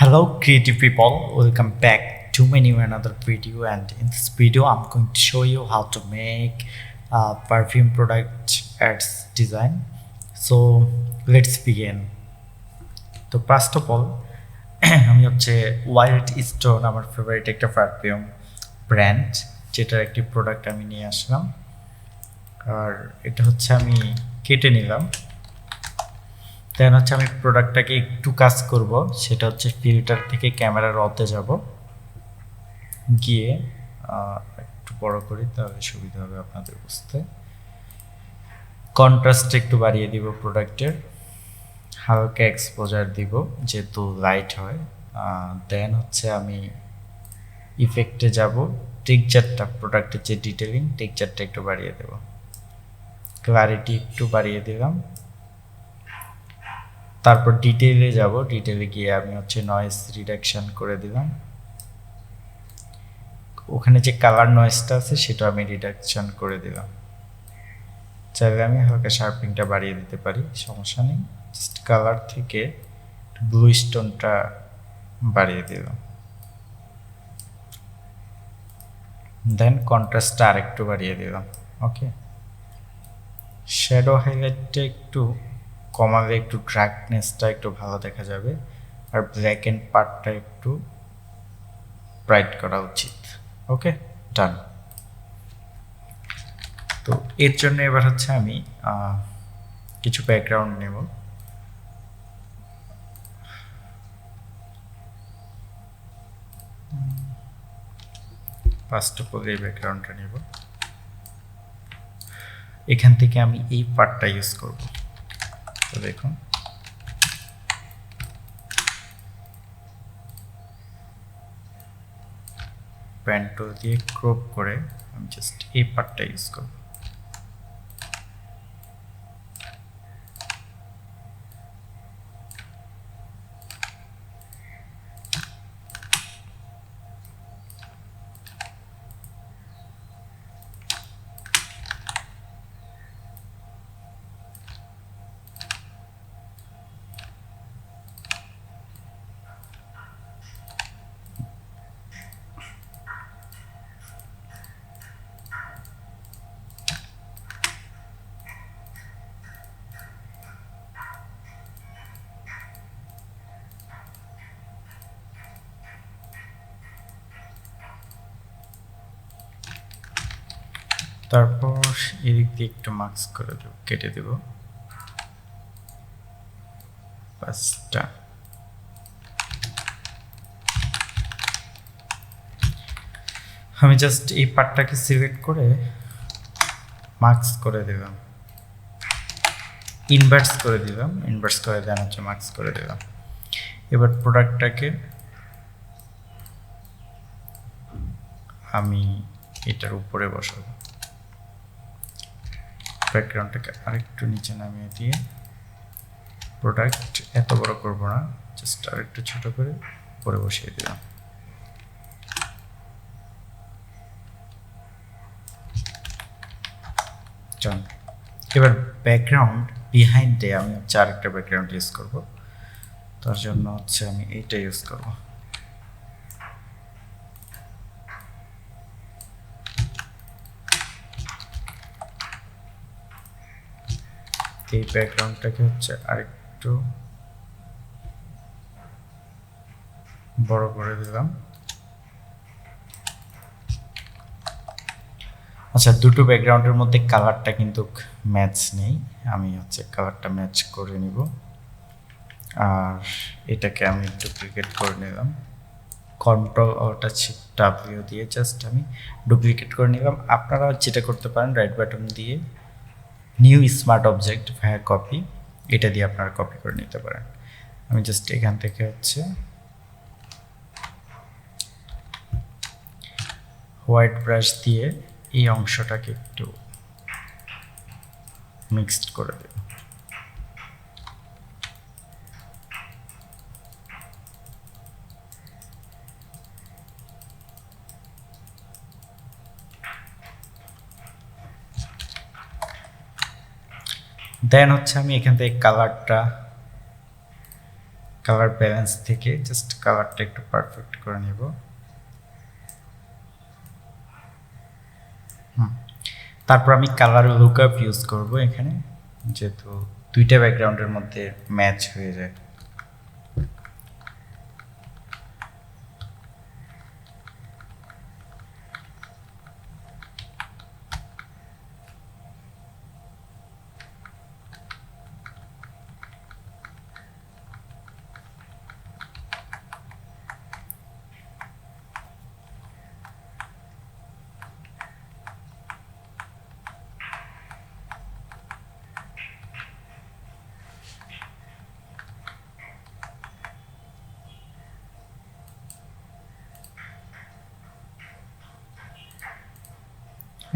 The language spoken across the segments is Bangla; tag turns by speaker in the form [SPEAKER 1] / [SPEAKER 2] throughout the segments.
[SPEAKER 1] Hello creative people, welcome back to my new another video, and in this video I'm going to show you how to make a perfume product ads design. So let's begin. তো ফার্স্ট অফ অল আমি হচ্ছে ওয়াইল্ড স্টোন আমার ফেভারিট একটা পারফিউম ব্র্যান্ড, যেটার একটি প্রোডাক্ট আমি নিয়ে আসলাম। আর এটা হচ্ছে আমি কেটে নিলাম। দেন হচ্ছে আমি প্রোডাক্টটাকে একটু কাজ করব, সেটা হচ্ছে ফিল্টার থেকে ক্যামেরার রতে যাব, গিয়ে একটু বড় করি তাহলে সুবিধা হবে আপনাদের বুঝতে। কন্ট্রাস্ট একটু বাড়িয়ে দিব প্রোডাক্টের, হালকা এক্সপোজার দিব যেহেতু লাইট হয়। দেন হচ্ছে আমি ইফেক্টে যাব, টেক্সচারটা প্রোডাক্টের যে ডিটেলিং টেক্সচারটা একটু বাড়িয়ে দেব, ক্লারিটি একটু বাড়িয়ে দিলাম। তারপর ডিটেইলে যাব, ডিটেইলে গিয়ে আমি হচ্ছে নয়েজ রিডাকশন করে দিলাম। ওখানে যে কালার নয়েজটা আছে সেটা আমি রিডাকশন করে দিলাম। চাইলে আমি হালকা শার্পিংটা বাড়িয়ে দিতে পারি, সমস্যা নেই। জাস্ট কালার থেকে ব্লু স্টোনটা বাড়িয়ে দিলাম। দেন কন্ট্রাস্টটা আরেকটু বাড়িয়ে দিলাম। ওকে, শ্যাডো হাইলাইটটা একটু কমালে একটু ডার্কনেসটা একটু ভালো দেখা যাবে, আর ব্ল্যাক এন্ড পার্টটা একটু ব্রাইট করা উচিত। ওকে, ডান। তো এর জন্য এবার হচ্ছে আমি কিছু ব্যাকগ্রাউন্ড নেব। ফার্স্ট অফ অল এই ব্যাকগ্রাউন্ডটা নেব। এখান থেকে আমি এই পার্টটা ইউজ করব। তো দেখুন, পেন টুল দিয়ে ক্রপ করে আমি জাস্ট এই পার্টটা ইউজ করব। তারপর এদিক দিয়ে একটু মার্কস করে দেব, কেটে দেব পাঁচটা। আমি জাস্ট এই পার্টটাকে সিলেক্ট করে মার্কস করে দিলাম, ইনভার্স করে দিলাম, ইনভার্স করে দেন হচ্ছে মার্কস করে দিলাম। এবার প্রোডাক্টটাকে আমি এটার উপরে বসাবো। ব্যাকগ্রাউন্ডটাকে আরেকটু নিচে নামিয়ে দিয়ে, প্রোডাক্ট এত বড় করব না, জাস্ট আরেকটু ছোট করে উপরে বসিয়ে দিলাম। চল, এবার ব্যাকগ্রাউন্ড বিহাইন্ডে আমি হচ্ছে আরেকটা ব্যাকগ্রাউন্ড ইউজ করব। তার জন্য হচ্ছে আমি এইটা ইউজ করব। এই ব্যাকগ্রাউন্ডটাকে হচ্ছে আরেকটু বড় করে দিলাম। আচ্ছা, দুটো ব্যাকগ্রাউন্ডের মধ্যে কালারটা কিন্তু ম্যাচ নেই, আমি হচ্ছে কালারটা ম্যাচ করে নিব। আর এটাকে আমি ডুপ্লিকেট করে নিলাম, কন্ট্রোল অল্ট ডাব্লিউ দিয়ে জাস্ট আমি ডুপ্লিকেট করে নিলাম। আপনারা যেটা করতে পারেন, রাইট বাটন দিয়ে নিউ স্মার্ট অবজেক্ট ভায়া কপি, এটা দিয়ে আপনারা কপি করে নিতে পারেন। আমি জাস্ট এখান থেকে হচ্ছে হোয়াইট ব্রাশ দিয়ে এই অংশটাকে একটু মিক্সড করে দেব। দেন হচ্ছে আমি এখান থেকে কালার ব্যালেন্স থেকে জাস্ট কালারটা একটু পারফেক্ট করে নেব। তারপর আমি কালার লুকআপ ইউজ করব এখানে, যেহেতু দুইটা ব্যাকগ্রাউন্ডের মধ্যে ম্যাচ হয়ে যায়।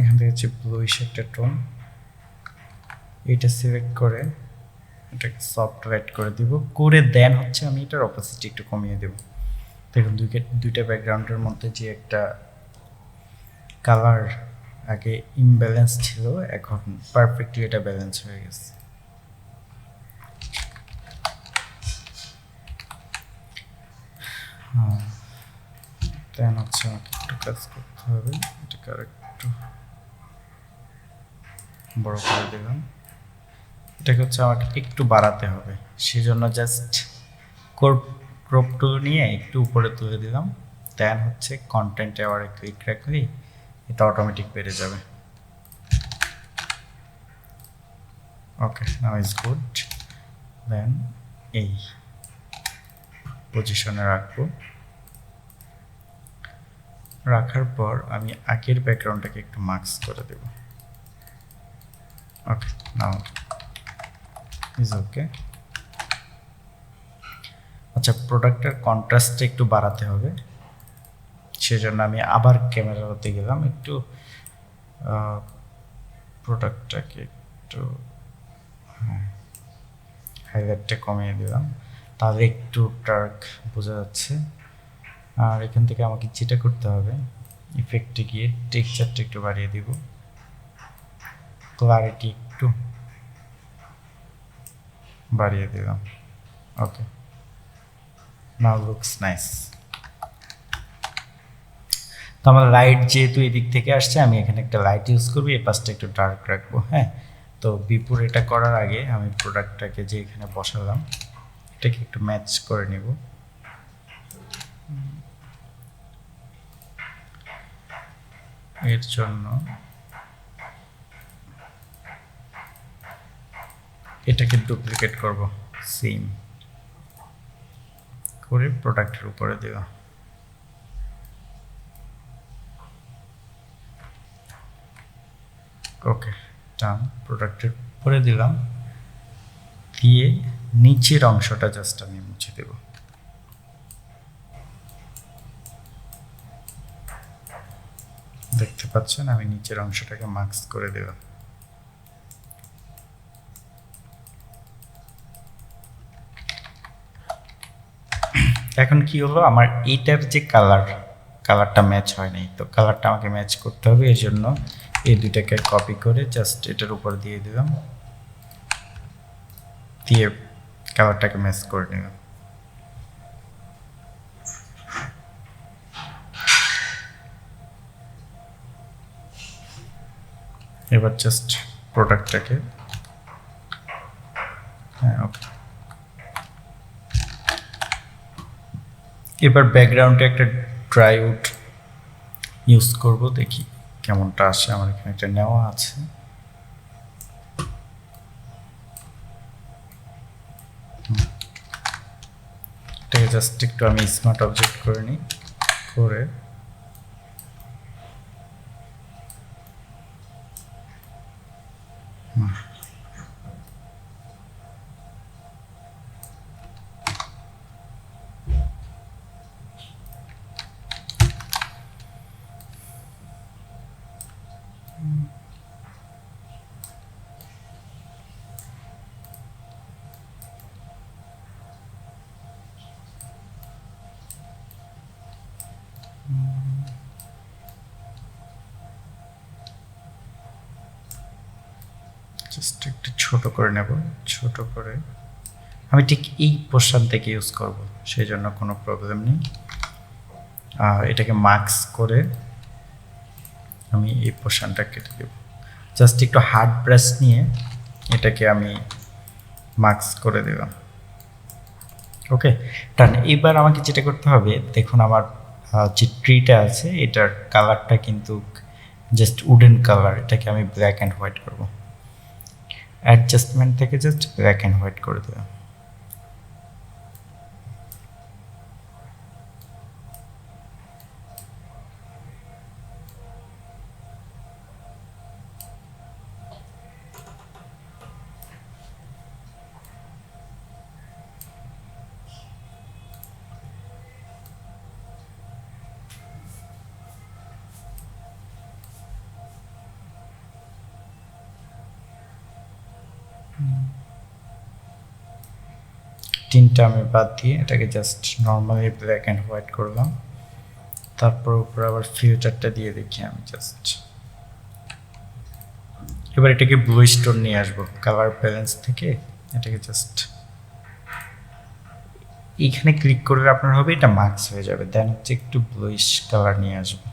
[SPEAKER 1] এখান থেকে হচ্ছে ব্লুইশ একটা টোন, এটা সিলেক্ট করে এটাকে সফট হোয়াইট করে দিব, করে দেন হচ্ছে আমি এটার অপোসিটি একটু কমিয়ে দেব। দেখুন দুইটা ব্যাকগ্রাউন্ডের মধ্যে যে একটা কালার আগে ইমব্যালেন্স ছিল, এখন পারফেক্টলি এটা ব্যালেন্স হয়ে গেছে। দেন হচ্ছে আমাকে একটু কাজ করতে হবে, এটাকে আর একটু বড় করে দিলাম। এটাকে হচ্ছে আমাকে একটু বাড়াতে হবে, সেজন্য জাস্ট ক্রপ টুল নিয়ে একটু উপরে তুলে দিলাম। দেন হচ্ছে কন্টেন্টে আবার ক্লিক রাখলে এটা অটোমেটিক বেড়ে যাবে। ওকে, নাও ইজ গুড। দেন এই পজিশনে রাখবো, রাখার পর আমি আগের ব্যাকগ্রাউন্ডটাকে একটু মার্কস করে দেব। ওকে, নাও ইজ ওকে। আচ্ছা, প্রোডাক্টের কন্ট্রাস্টটা একটু বাড়াতে হবে, সেজন্য আমি আবার ক্যামেরাতে গেলাম, একটু প্রোডাক্টটাকে একটু হাইলাইটটা কমিয়ে দিলাম, তাহলে একটু ডার্ক বোঝা যাচ্ছে। আর এখান থেকে আমাকে যেটা করতে হবে, ইফেক্টে গিয়ে টেক্সচারটা একটু বাড়িয়ে দিব, ক্লারিটি একটু বাড়িয়ে দিলাম। ওকে, নাও লুকস নাইস। তো আমার লাইট যেহেতু এই দিক থেকে আসছে, আমি এখানে একটা লাইট ইউজ করবো, এই পাশটা একটু ডার্ক রাখবো। হ্যাঁ, তো বিপুর এটা করার আগে আমি প্রোডাক্টটাকে যে এখানে বসালাম এটাকে একটু ম্যাচ করে নিব। এর জন্য এটাকে ডুপ্লিকেট করব, সেম করে প্রোডাক্টের উপরে দেব। ওকে, ডান। প্রোডাক্টের উপরে দিলাম, দিয়ে নিচের অংশটা জাস্ট আমি মুছে দেব। দেখতে পাচ্ছেন আমি নিচের অংশটাকে মার্কস করে দিলাম। এখন কি হলো, আমার এইটার যে কালারটা ম্যাচ হয় নাই, তো কালারটা আমাকে ম্যাচ করতে হবে। এর জন্য এই দুইটাকে কপি করে জাস্ট এটার উপর দিয়ে দিলাম, দিয়ে কালারটাকে ম্যাচ করে নিলাম। এবার জাস্ট প্রোডাক্টটাকে, হ্যাঁ ওকে। এবার ব্যাকগ্রাউন্ডে একটা ড্রাই উড ইউজ করব, দেখি কেমনটা আসে। আমার এখানে একটা নেওয়া আছে, এটাকে জাস্ট একটু আমি স্মার্ট অবজেক্ট করে নিই, করে জাস্ট একটু ছোট করে নেব, ছোট করে আমি ঠিক এই পোর্শন থেকে ইউজ করব, সেই জন্য কোনো প্রবলেম নেই। এটাকে মার্কস করে আমি এই পোর্শনটা কেটে দেব। জাস্ট একটু হার্ড ব্রাশ নিয়ে এটাকে আমি মার্কস করে দিলাম। ওকে ডান। এবার আমাকে যেটা করতে হবে, দেখুন আমার যে ট্রিটা আছে এটার কালারটা কিন্তু জাস্ট উডেন কালার, এটাকে আমি ব্ল্যাক অ্যান্ড হোয়াইট করব। অ্যাডজাস্টমেন্ট থেকে জাস্ট ব্ল্যাক অ্যান্ড হোয়াইট করে দিলাম। টিনটা আমি বাদ দিয়ে এটাকে just normally black and white করলাম। তারপর উপরে আবার ফিল্টারটা দিয়ে দেখি আমি জাস্ট। এবার এটাকে ব্লু স্টোন নিয়ে আসবো কালার ব্যালেন্স থেকে, এটাকে জাস্ট এইখানে ক্লিক করলে আপনার হবে এটা মার্কস হয়ে যাবে। দেন হচ্ছে একটু ব্লুইশ কালার নিয়ে আসবো,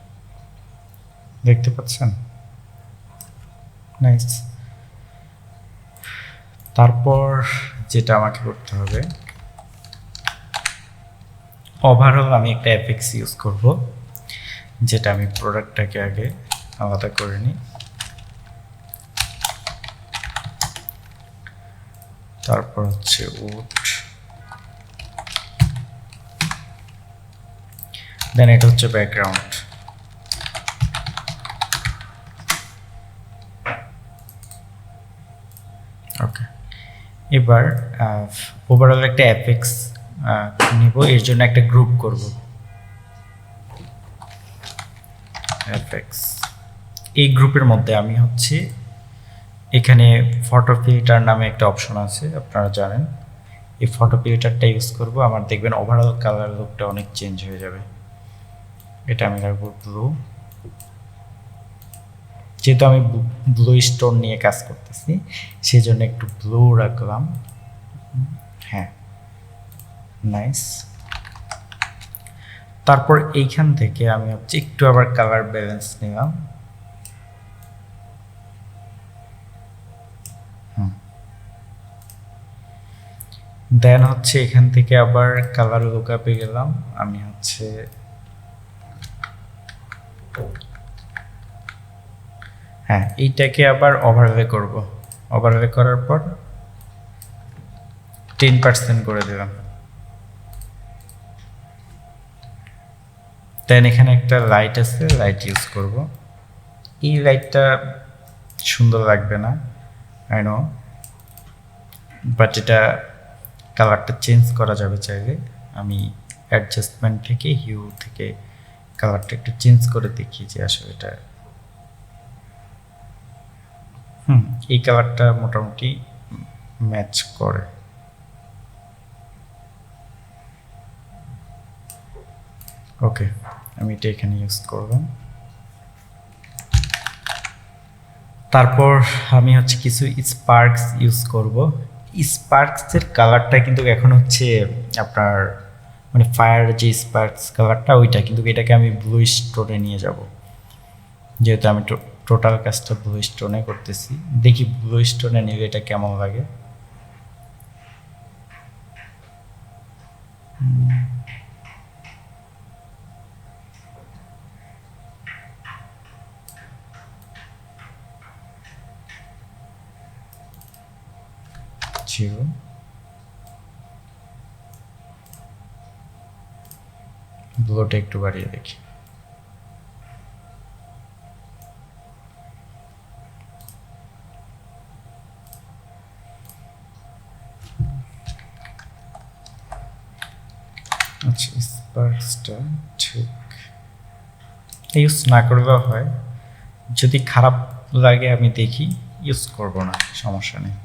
[SPEAKER 1] দেখতে পাচ্ছেন? নাইস। তারপর যেটা আমাকে করতে হবে, ওভারঅল আমি একটা এফেক্টস ইউজ করব, যেটা আমি প্রোডাক্টটাকে আগে আলাদা করে নিই। তারপর হচ্ছে উড, দেন এটা হচ্ছে ব্যাকগ্রাউন্ড। ওকে, এবার ওভারঅল একটা এফেক্টস নিব, এর জন্য একটা গ্রুপ করব। এফেক্টস, এই গ্রুপের মধ্যে আমি হচ্ছে এখানে ফটো ফিল্টার নামে একটা অপশন আছে, আপনারা জানেন। এই ফটো ফিল্টারটা ইউজ করব, আমার দেখবেন ওভারঅল কালার লুকটা অনেক চেঞ্জ হয়ে যাবে। এটা আমি রাখবো ব্লু, যেহেতু আমি ব্লু স্টোন নিয়ে কাজ করতেছি সেই জন্য একটু ব্লু রাখলাম। হ্যাঁ, নাইস। তারপর এইখান থেকে আমি হচ্ছে একটু আবার কালার ব্যালেন্স নিলাম। দেন হচ্ছে এখান থেকে আবার কালার লুকআপে গেলাম, আমি হচ্ছে হ্যাঁ এইটাকে আবার ওভারলে করব। ওভারলে করার পর 10% করে দিলাম। দেন এখানে একটা লাইট আছে, লাইট ইউজ করব। এই লাইটটা সুন্দর লাগবে না, আই নো, বাট এটা কালারটা চেঞ্জ করা যাবে চাইলে। আমি অ্যাডজাস্টমেন্ট থেকে হিউ থেকে কালারটা একটু চেঞ্জ করে দেখি যে আসলে এটা এই কালারটা মোটামুটি ম্যাচ করে। ওকে, আমি এটা এখানে ইউজ করলাম। তারপর আমি হচ্ছে কিছু স্পার্কস ইউজ করব। স্পার্কসের কালারটা কিন্তু এখন হচ্ছে আপনার মানে ফায়ার যে স্পার্কস কালারটা ওইটা, কিন্তু এটাকে আমি ব্লু স্টোনে নিয়ে যাব, যেহেতু আমি টোটাল কাজটা ব্লু স্টোনে করতেছি। দেখি ব্লু স্টোনে নিলে এটা কেমন লাগে। ব্লুটা একটু বাড়িয়ে দেখি। আচ্ছা, স্পার্কসটা ঠিক ইউজ না করলেও হয়, যদি খারাপ লাগে আমি দেখি, ইউজ করব না, সমস্যা নেই।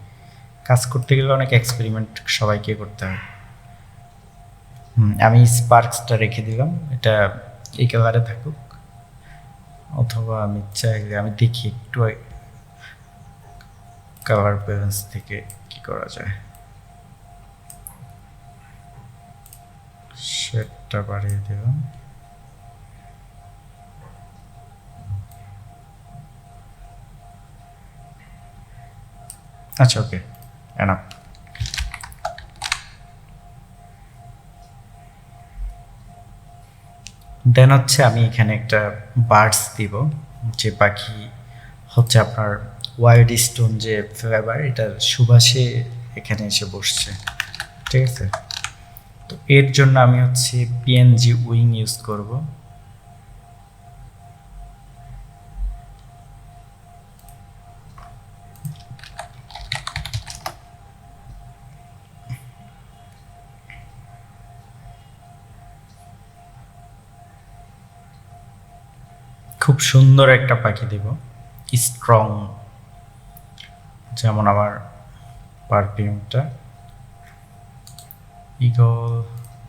[SPEAKER 1] কাজ করতে গেলে অনেক এক্সপেরিমেন্ট সবাইকে করতে হয়। আমি স্পার্কসটা রেখে দিলাম, এটা এই কালারে থাকুক, অথবা আমি চাইলে আমি দেখি একটু কালার ব্যালেন্স থেকে কি করা যায়। শেডটা বাড়িয়ে দিলাম। আচ্ছা, ওকে, এনাফ। দেন হচ্ছে আমি এখানে একটা বার্ডস দিব, যে পাখি হচ্ছে আপনার ওয়াইল্ড স্টোন যে ফ্লেভার, এটার সুবাসে এখানে এসে বসছে, ঠিক আছে। তো এর জন্য আমি হচ্ছে পিএনজি উইং ইউজ করব। খুব সুন্দর একটা পাখি দিব, স্ট্রং, যেমন আমার পারফিউমটা। ইগল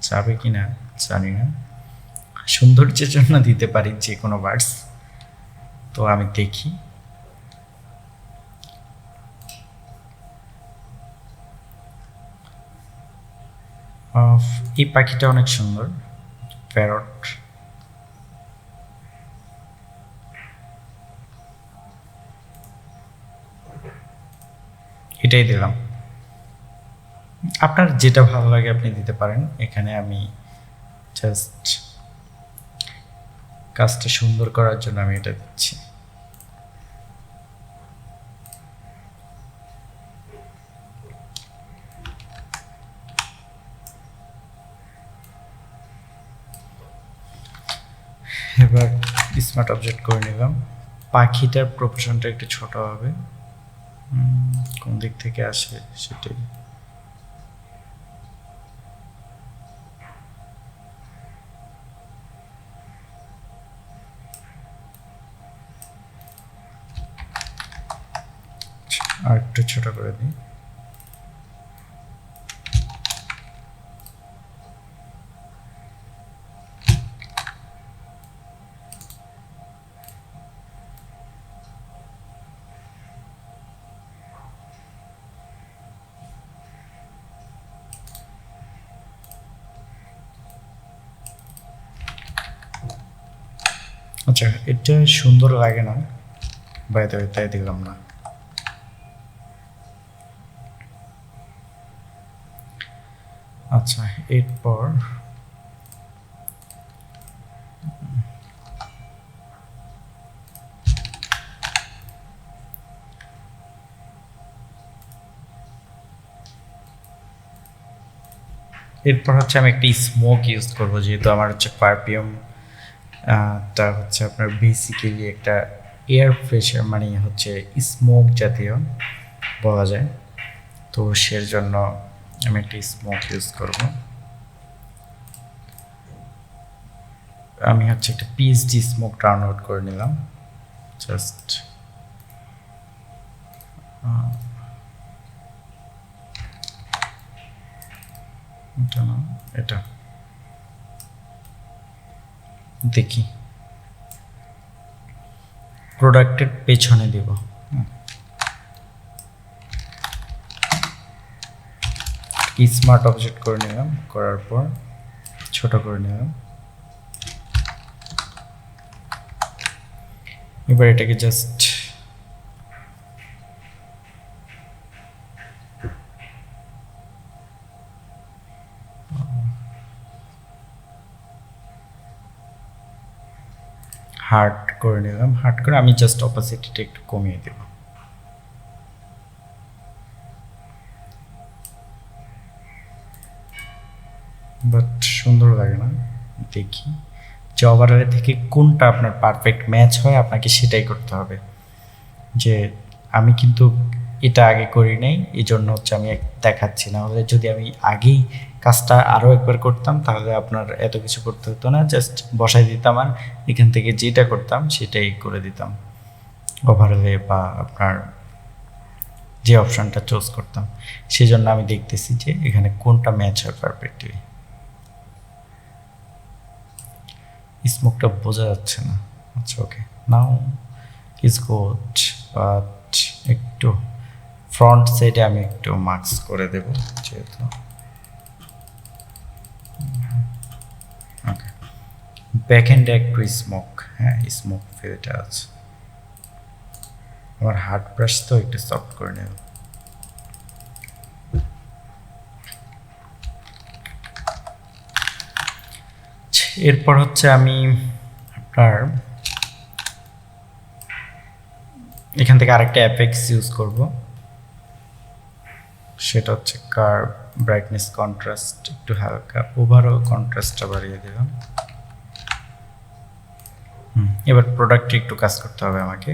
[SPEAKER 1] যাবে কিনা জানি না, সৌন্দর্যের জন্য দিতে পারি যে কোনো বার্ডস। তো আমি দেখি। এই পাখিটা অনেক সুন্দর, প্যারট। এটাই দিলাম। আপনার যেটা ভালো লাগে আপনি দিতে পারেন। এখানে আমি জাস্ট কাজটা সুন্দর করার জন্য আমি এটা দিচ্ছি। এবার স্মার্ট অবজেক্ট করে নিলাম। পাখিটার প্রপোর্শনটা একটু ছোট হবে, কোন দিক থেকে আসে সেটাই। আর একটু ছোট করে দিই। আচ্ছা, এটা সুন্দর লাগে না, বাইরে তাই দিলাম না। আচ্ছা, এরপর হচ্ছে আমি একটি স্মোক ইউজ করব, যেহেতু আমার হচ্ছে পারফিউম টা হচ্ছে আপনার বেসিক্যালি একটা এয়ার ফ্রেশার, মানে হচ্ছে স্মোক জাতীয় বলা যায়। তো সের জন্য আমি একটি স্মোক ইউজ করব। আমি হচ্ছে একটা পিএইচডি স্মোক ডাউনলোড করে নিলাম, জাস্ট এটা না, এটা দেখি প্রোডাক্টের পেছনে দিব। স্মার্ট অবজেক্ট করে নিলাম, করার পর ছোট করে নিলাম। এবার এটাকে জাস্ট হার্ড করে নিলাম। হার্ড করে আমি জাস্ট অপোজিটটা একটু কমিয়ে দেব। বাট সুন্দর লাগে না। দেখি যে ওভারঅল থেকে কোনটা আপনার পারফেক্ট ম্যাচ হয়, আপনাকে সেটাই করতে হবে। যে আমি কিন্তু এটা আগে করি নাই, এই জন্য হচ্ছে আমি দেখাচ্ছি না। হলে যদি আমি আগেই কাজটা আরও একবার করতাম তাহলে আপনার এত কিছু করতে হতো না, জাস্ট বসাই দিতাম আর এখান থেকে যেটা করতাম সেটাই করে দিতাম ওভারঅলে, বা আপনার যে অপশানটা চুজ করতাম। সেই জন্য আমি দেখতেছি যে এখানে কোনটা ম্যাচ হয় পারফেক্টলি। স্মোকটা বোঝা যাচ্ছে না। আচ্ছা, ওকে, নাও ইজ গুড, বাট একটু ফ্রন্ট সাইডে আমি একটু মার্কস করে দেব, যেহেতু ব্যাক এন্ড একটু স্মোক, হ্যাঁ স্মোক ফিলটা আছে। আমার হার্ড ব্রাশ তো একটু সফট করে নেব। এরপর হচ্ছে আমি আপনার এখান থেকে আরেকটা অ্যাপেক্স ইউজ করব, সেটা হচ্ছে কার্ভ ব্রাইটনেস কন্ট্রাস্ট একটু হালকা, ওভারঅল কন্ট্রাস্টটা বাড়িয়ে দিলাম। এবার প্রোডাক্টে একটু কাজ করতে হবে আমাকে।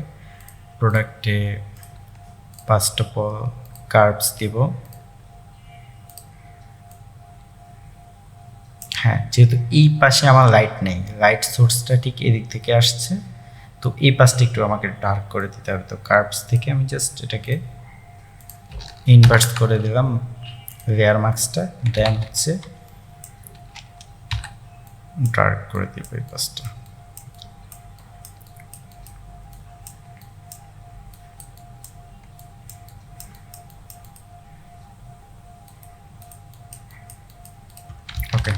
[SPEAKER 1] প্রোডাক্টে ফার্স্ট অফ অল কার্ভস দিব। হ্যাঁ, যেহেতু এই পাশে আমার লাইট নেই, লাইট সোর্সটা ঠিক এদিক থেকে আসছে, তো এই পাশটা একটু আমাকে ডার্ক করে দিতে হবে। তো কার্ভস থেকে আমি জাস্ট এটাকে ইনভার্স করে দিলাম লেয়ার মাস্কটা, দেন হচ্ছে ডার্ক করে দিব এই পাশটা। ওকে,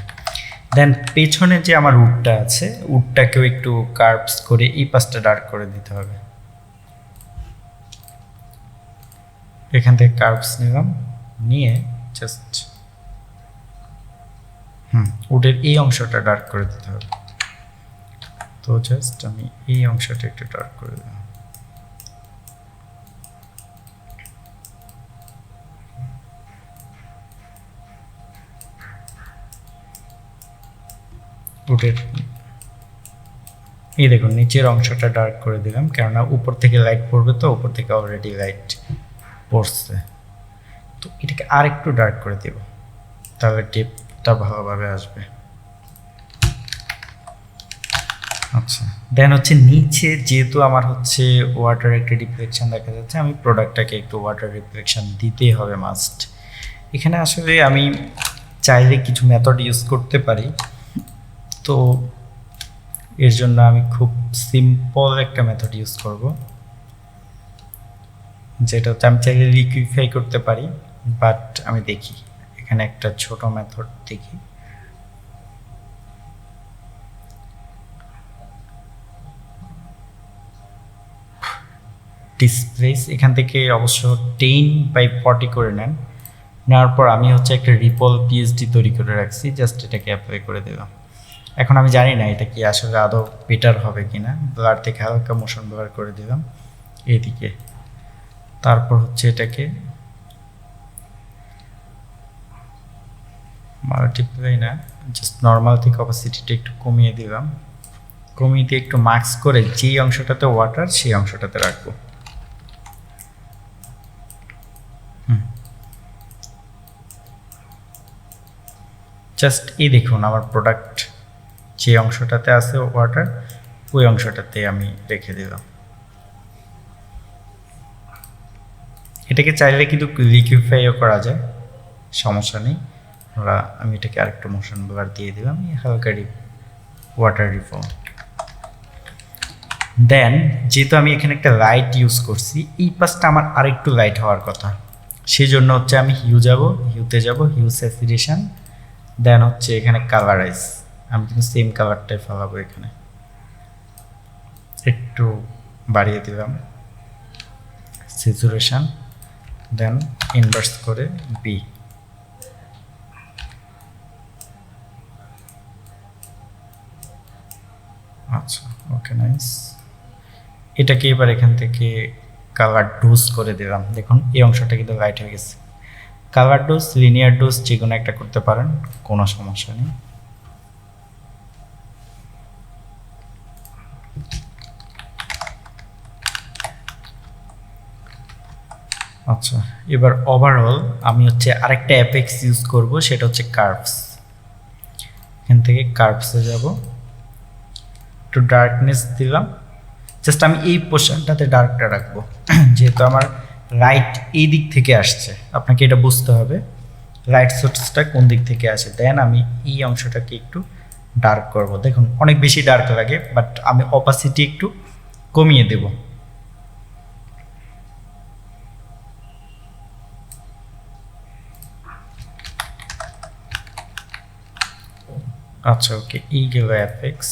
[SPEAKER 1] দেন পেছনে যে আমার উডটা আছে, উডটাকেও একটু কার্ভস করে এই পাশটা ডার্ক করে দিতে হবে। এখান থেকে কার্ভস নিলাম, নিয়ে জাস্ট উডের এই অংশটা ডার্ক করে দিতে হবে। তো জাস্ট আমি এই অংশটা একটু ডার্ক করে দিলাম। উডের এই দেখুন নিচের অংশটা ডার্ক করে দিলাম, কেননা উপর থেকে লাইট পড়বে, তো উপর থেকে অলরেডি লাইট পড়ছে। তো এটাকে আর একটু ডার্ক করে দেব, তাহলে টিপটা ভালোভাবে আসবে। আচ্ছা, দেন হচ্ছে নিচে যেহেতু আমার হচ্ছে ওয়াটার একটা রিফ্লেকশন দেখা যাচ্ছে, আমি প্রোডাক্টটাকে একটু ওয়াটার রিফ্লেকশন দিতেই হবে মাস্ট। এখানে আসলে আমি চাইলে কিছু মেথড ইউজ করতে পারি, তো এর জন্য আমি খুব সিম্পল একটা মেথড ইউজ করব, যেটা হচ্ছে আমি চাইলে লিকুইফাই করতে পারি, বাট আমি দেখি এখানে একটা ছোট মেথড দেখি। ডিসপ্লেস এখান থেকে অবশ্য 10/40 করে নেন, নেওয়ার পর আমি হচ্ছে একটা রিপল পিএইচডি তৈরি করে রাখছি, জাস্ট এটাকে অ্যাপ্লাই করে দিলাম। এখন আমি জানি না এটা কি আসলে আদৌ বেটার হবে কিনা, ব্লার থেকে হালকা মোশন ব্লার করে দিলাম এদিকে। তারপর হচ্ছে এটাকে মাল্টিপ্লাই না, জাস্ট নর্মাল থেকে অপাসিটিটা একটু কমিয়ে দিলাম, কমিয়ে দিয়ে একটু মার্কস করে যেই অংশটাতে ওয়াটার সেই অংশটাতে রাখবো। জাস্ট এই দেখুন আমার প্রোডাক্ট যে অংশটাতে আছে ওয়াটার, ওই অংশটাতে আমি রেখে দিলাম। এটাকে চাইলে কিন্তু লিকুইফাইও করা যায়, সমস্যা নেই। আমি এটাকে আরেকটু মোশন ব্লার দিয়ে দিলাম, হালকা ওয়াটার রিফল। দেন যেহেতু আমি এখানে একটা লাইট ইউজ করছি, এই পাশটা আমার আরেকটু লাইট হওয়ার কথা, সেই জন্য হচ্ছে আমি হিউতে যাব, হিউ স্যাচুরেশন, দেন হচ্ছে এখানে কালারাইজ, আমি কিন্তু সেম কালারটাই ফেলাবো, এখানে একটু বাড়িয়ে দিলাম স্যাচুরেশন, দেন ইনভার্স করে বি। আচ্ছা, ওকে নাইস। এটাকে এবার এখান থেকে কালার ডোজ করে দিলাম, দেখুন এই অংশটা কিন্তু লাইট হয়ে গেছে। কালার ডোজ, লিনিয়ার ডোজ যে কোনো একটা করতে পারেন, কোনো সমস্যা নেই। আচ্ছা, এবার ওভারঅল আমি হচ্ছে আরেকটা অ্যাপেক্স ইউজ করব, সেটা হচ্ছে কার্ভস। এখান থেকে কার্ভসে যাব, একটু ডার্কনেস দিলাম, জাস্ট আমি এই পোর্শনটাতে ডার্কটা রাখবো, যেহেতু আমার লাইট এই দিক থেকে আসছে, আপনাকে এটা বুঝতে হবে লাইট সোর্সটা কোন দিক থেকে আসে। দেন আমি এই অংশটাকে একটু ডার্ক করব, দেখুন অনেক বেশি ডার্ক লাগে, বাট আমি অপাসিটি একটু কমিয়ে দেব। আচ্ছা, ওকে, এই গেল অ্যাপেক্স।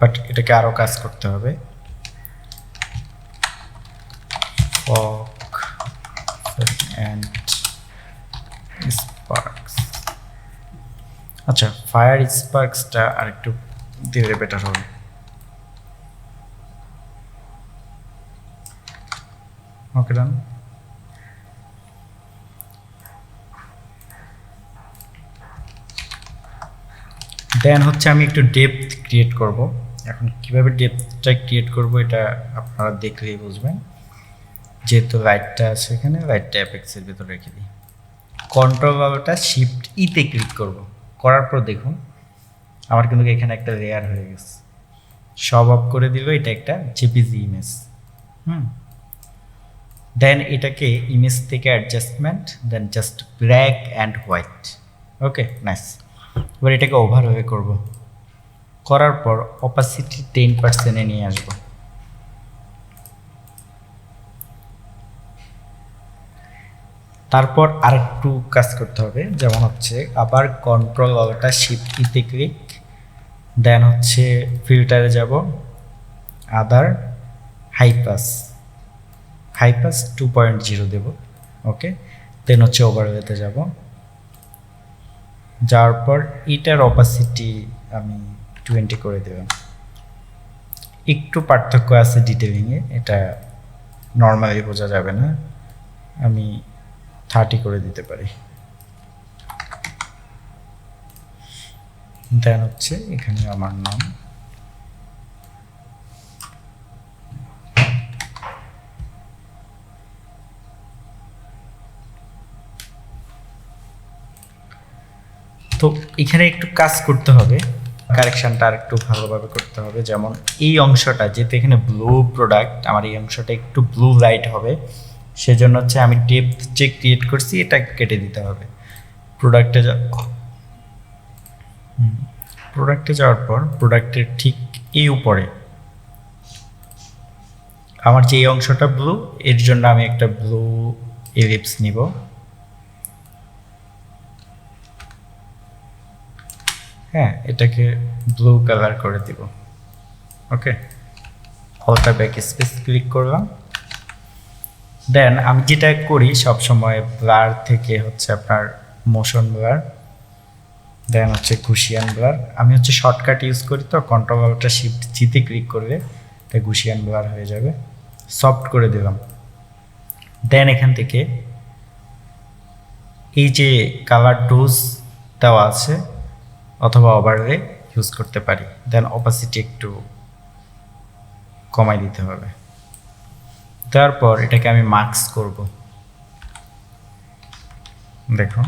[SPEAKER 1] বাট এটাকে আরও কাজ করতে হবে। Fog and sparks. আচ্ছা, ফায়ার স্পার্কসটা আরেকটু দিলে বেটার হবে। ওকে, ডান। দেন হচ্ছে আমি একটু ডেপথ ক্রিয়েট করব। এখন কিভাবে ডেপথটা ক্রিয়েট করব এটা আপনারা দেখলেই বুঝবেন। যেহেতু লাইটটা আছে এখানে, লাইটটা অ্যাপেক্সের ভিতরে রেখে দিই। কন্ট্রোল বাটনটা শিফট ইতে ক্লিক করব। করার পর দেখুন আমার কিন্তু এখানে একটা লেয়ার হয়ে গেছে। সব অফ করে দিল, এটা একটা জেপিজি ইমেজ। দেন এটাকে ইমেজ থেকে adjustment, then just black and white. Okay, nice. এবার এটাকে ওভারওয়ে করব। করার পর অপাসিটি 10%-এ নিয়ে আসব। তারপর আরেকটু কাজ করতে হবে, যেমন হচ্ছে আবার কন্ট্রোল অল্টা শিফট ইতে ক্লিক, দেন হচ্ছে ফিল্টারে যাব, আদার হাইপাস 2.0 দেব। ওকে, দেন হচ্ছে ওভারওয়েতে যাব। যাওয়ার পর এটার অপাসিটি আমি 20 করে দেব। একটু পার্থক্য আছে ডিটেলিংয়ে, এটা নর্মালি বোঝা যাবে না, আমি 30 করে দিতে পারি। দেন হচ্ছে এখানে আমার নাম, তো এখানে একটু কাজ করতে হবে, কারেকশনটা আর একটু ভালোভাবে করতে হবে। যেমন এই অংশটা যেহেতু এখানে ব্লু প্রোডাক্ট, আমার এই অংশটা একটু ব্লু লাইট হবে, সেজন্য হচ্ছে আমি ডেপথ যে ক্রিয়েট করছি এটা কেটে দিতে হবে। প্রোডাক্টে যাওয়ার পর প্রোডাক্টের ঠিক এই উপরে আমার যে এই অংশটা ব্লু, এর জন্য আমি একটা ব্লু এলিপস নিব। হ্যাঁ, এটাকে ব্লু কালার করে দিব। ওকে, অল্টার ব্যাক স্পেস ক্লিক করলাম। দেন আমি যেটা করি সবসময়, ব্লার থেকে হচ্ছে আপনার মোশন ব্লার, দেন হচ্ছে গুশিয়ান ব্লার। আমি হচ্ছে শর্টকাট ইউজ করি, তো কন্ট্রোল অল্টার শিফট জিতে ক্লিক করলে এটা গুশিয়ান ব্লার হয়ে যাবে। সফট করে দিলাম। দেন এখান থেকে এই যে কালার ডোজ দেওয়া আছে অথবা ওভারলে ইউজ করতে পারি। দেন অপাসিটি একটু কমাই দিতে হবে। তারপর এটাকে আমি মার্কস করব। দেখুন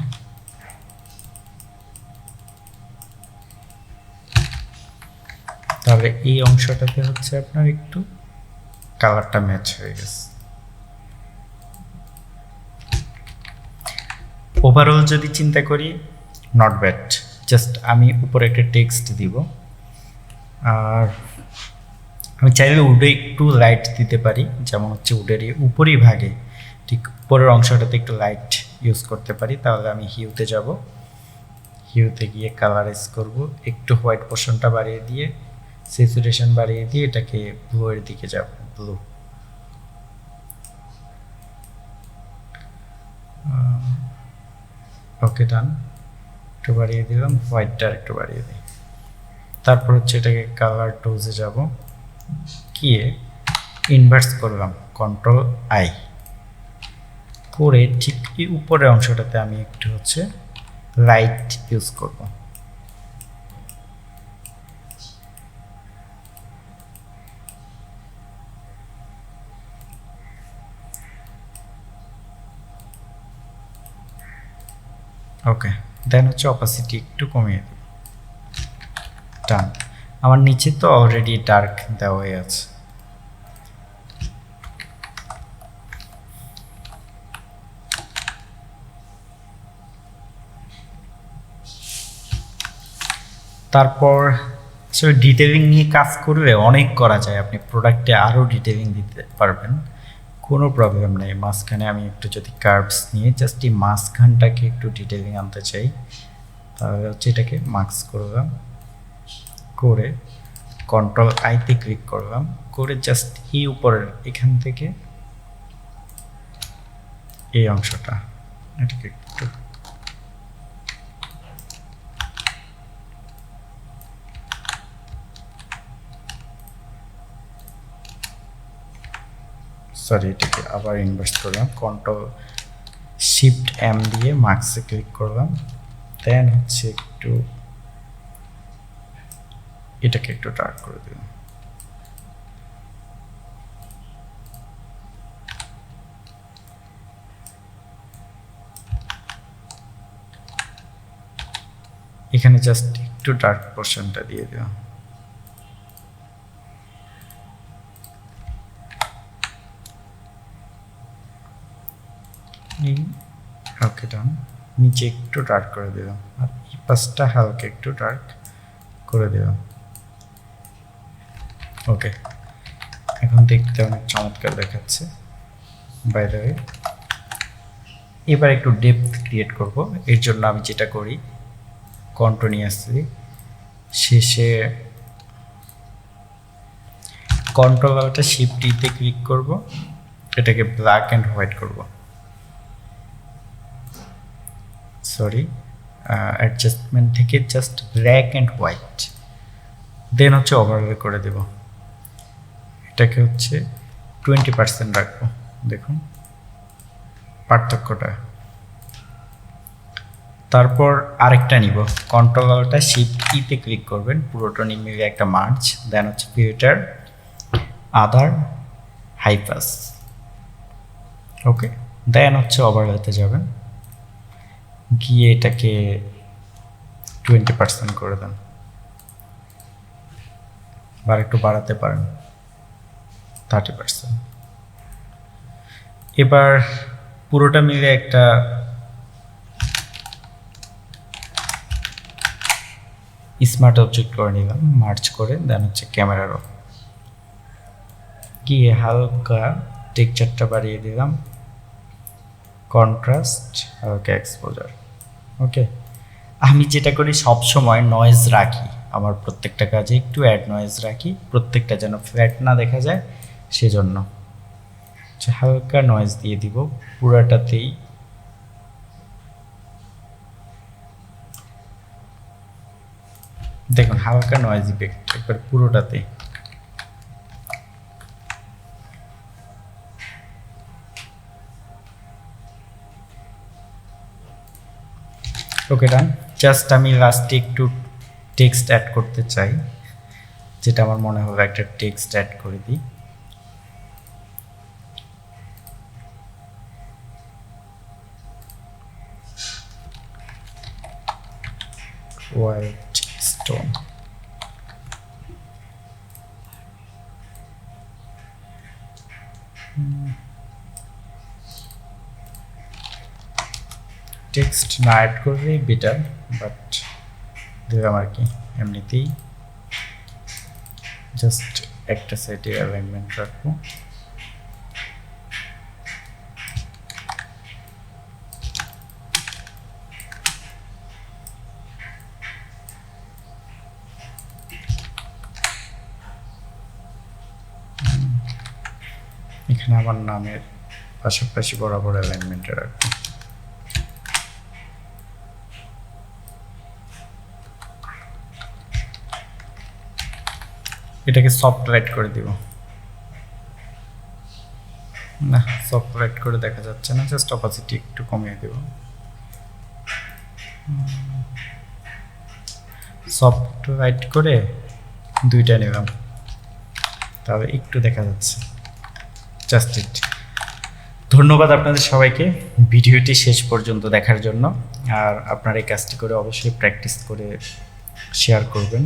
[SPEAKER 1] তাহলে এই অংশটাতে হচ্ছে আপনার একটু কালারটা ম্যাচ হয়ে গেছে। ওভারঅল যদি চিন্তা করি, নট ব্যাড। জাস্ট আমি উপরে একটা টেক্সট দিব, আর আমি চাইলে উডে একটু লাইট দিতে পারি, যেমন হচ্ছে উডের উপরই ভাগে ঠিক উপরের অংশটাতে একটু লাইট ইউজ করতে পারি। তাহলে আমি হিউতে যাব, হিউতে গিয়ে কালারাইজ করব, একটু হোয়াইট পোর্শনটা বাড়িয়ে দিয়ে, স্যাচুরেশন বাড়িয়ে দিয়ে এটাকে ব্লু এর দিকে যাব, ব্লু। ওকে, ডান। একটু বাড়িয়ে দিলাম, হোয়াইটটা একটু বাড়িয়ে দিই। তারপর হচ্ছে এটাকে কালার ডোজে যাব, গিয়ে ইনভার্স করলাম, কন্ট্রোল আই করে ঠিক এই উপরের অংশটাতে আমি একটু হচ্ছে লাইট ইউজ করব। ওকে, দেন হচ্ছে অপাসিটি একটু কমিয়ে দেব। ডান। আমার নিচে তো অলরেডি ডার্ক দেওয়াই আছে। তারপর আসলে ডিটেলিং নিয়ে কাজ করলে অনেক করা যায়, আপনি প্রোডাক্টে আরও ডিটেলিং দিতে পারবেন, কোনো প্রবলেম নেই। মাঝখানে আমি একটু যদি কার্ভস নিয়ে জাস্ট এই মাঝখানটাকে একটু ডিটেলিং আনতে চাই, তাহলে হচ্ছে এটাকে মার্কস করলাম, করে কন্ট্রোল আইতে ক্লিক করলাম, করে জাস্ট এই উপরের এখান থেকে এই অংশটা এটাকে একটু সরি এটাকে আবার ইনভার্স করলাম, কন্ট্রোল শিফট এম দিয়ে মার্কসে ক্লিক করলাম, দেন হচ্ছে একটু এটাকে একটু ডার্ক করে দিলাম। এখানে জাস্ট একটু ডার্ক পোর্শনটা দিয়ে দিলাম। ওকে ডান, নিচে একটু ডার্ক করে দিলাম, আর এই পাশটা হালকা একটু ডার্ক করে দিলাম। ওকে, এখন দেখতে অনেক চমৎকার দেখাচ্ছে। বাই দ্য ওয়ে, এবার একটু ডেপথ ক্রিয়েট করব। এর জন্য আমি যেটা করি, কন্ট্রোল নিয়ে আসছি, শেষে কন্ট্রোল আলটা শিফট টিতে ক্লিক করব, এটাকে ব্ল্যাক অ্যান্ড হোয়াইট করব। সরি, অ্যাডজাস্টমেন্ট থেকে জাস্ট ব্ল্যাক অ্যান্ড হোয়াইট, দেন হচ্ছে ওভারলে করে দেব। এটাকে হচ্ছে 20% রাখবো। দেখুন পার্থক্যটা। তারপর আরেকটা নিব, কন্ট্রোল আলটা শিফট ইতে ক্লিক করবেন, পুরোটা মিলে একটা মার্জ, দেন হচ্ছে ফিল্টার আদার হাইপাস। ওকে, দেন হচ্ছে ওভারলেতে যাবেন, গিয়ে এটাকে 20% করে দেন, বা একটু বাড়াতে পারেন 30%। এবার পুরোটা মিলে একটা স্মার্ট অবজেক্ট করে নিলাম, মার্চ করে, দেন হচ্ছে ক্যামেরারও গিয়ে হালকা টেক্সচারটা বাড়িয়ে দিলাম, কন্ট্রাস্ট, হালকা এক্সপোজার। ওকে, আমি যেটা করি সব সময় নয়েজ রাখি, আমার প্রত্যেকটা কাজে একটু অ্যাড নয়েজ রাখি, প্রত্যেকটা যেন ফ্ল্যাট না দেখা যায় সেজন্য। হালকা নয়েজ দিয়ে দিব পুরাটাতেই। দেখুন হালকা নয়েজ ইফেক্ট একবার পুরোটাতে। ওকে ডান। জাস্ট আমি লাস্টে একটু টেক্সট অ্যাড করতে চাই, যেটা আমার মনে হবে, একটা টেক্সট অ্যাড করে দিই। White stone. টেক্সট না অ্যাড করলেই বেটার, বাট দিলাম আর কি, এমনিতেই জাস্ট একটা সাইডে অ্যালাইনমেন্ট রাখবো। এখানে আমার নামের পাশাপাশি বরাবর অ্যালাইনমেন্টে রাখবো। এটাকে সফট রাইট করে দিব। না, সফট রাইট করে দেখা যাচ্ছে না, জাস্ট অপাসিটি একটু কমিয়ে দেব। সফট রাইট করে দুইটা নিলাম, তাহলে একটু দেখা যাচ্ছে। Just it. ধন্যবাদ আপনাদের সবাইকে ভিডিওটি শেষ পর্যন্ত দেখার জন্য। আর আপনারা এই কাজটি করে অবশ্যই প্র্যাকটিস করে শেয়ার করবেন।